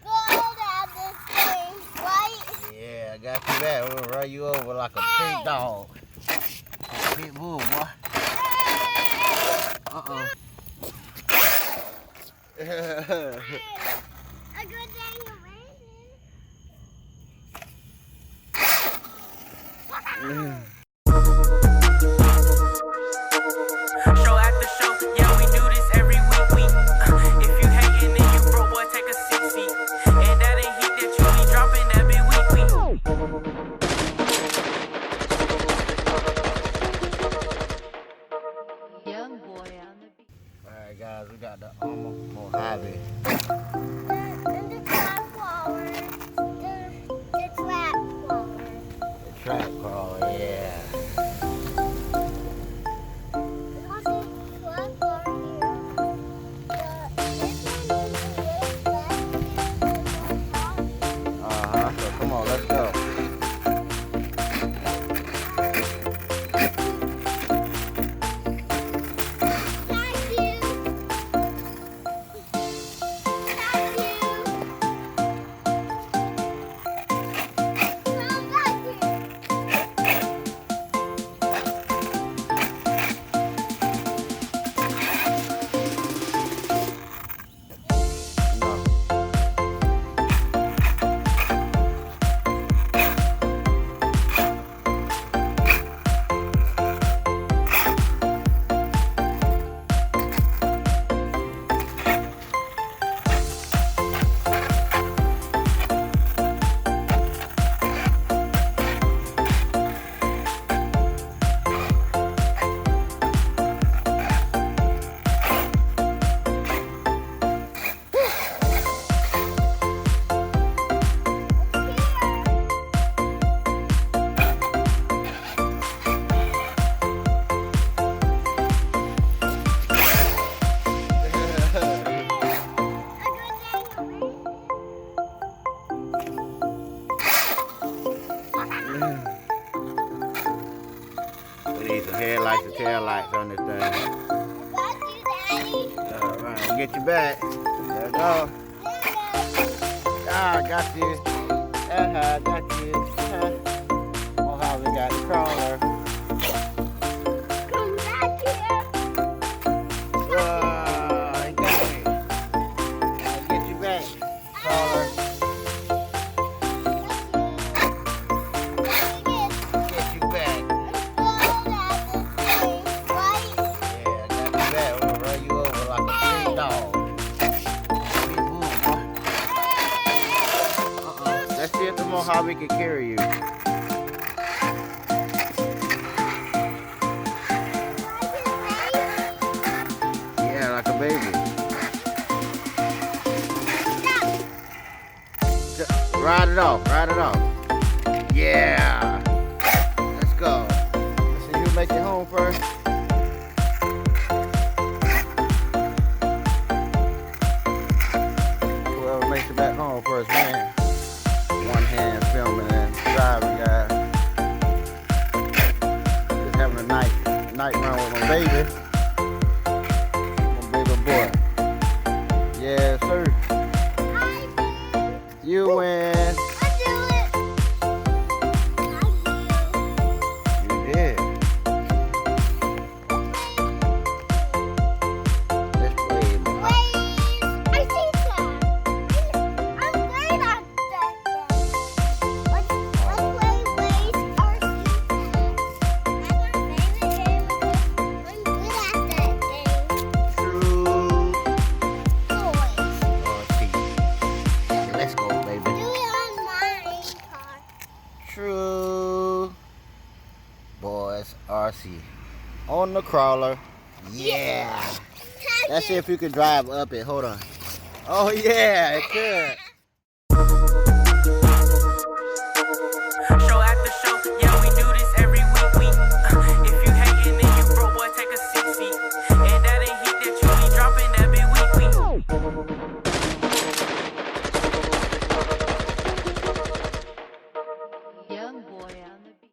gold at this thing, right? Yeah, I got you back. We'll run you over like a big dog. Big bull, boy. Uh-oh. A good thing you're raining. Show after show, yeah, we do this every week. If you hating and you broke, boy, take a 6 seat. And that ain't heat that you be dropping that big week. Young boy on the beat. Alright, guys, we got the Arrma Mojave. And the trap crawler. The trap crawler. The trap crawler, yeah. Because the trap crawler So come on, let's go. We need some headlights and taillights on this thing. Got you, Daddy. Alright, we'll get you back. There we go. Ah, I got you. I got you. Mojave got the crawler. Come back here. He got me. I'll get you back. Crawler. Get you back. Yeah, I got you back. We'll run you over like a big dog. Big bull, boy. Let's see if the Mojave can carry you. Yeah, like a baby. Ride it off, ride it off. Yeah. Let's go. So you make it home first. Whoever makes it back home first, man. One hand filming and driving, guys. Just having a night run with my baby. My baby boy. Yes, sir. You win. You did. Let's play more. Let's go, baby. True Boys RC on the crawler. Yeah. Let's see if you can drive up it. Hold on. Oh yeah, it could.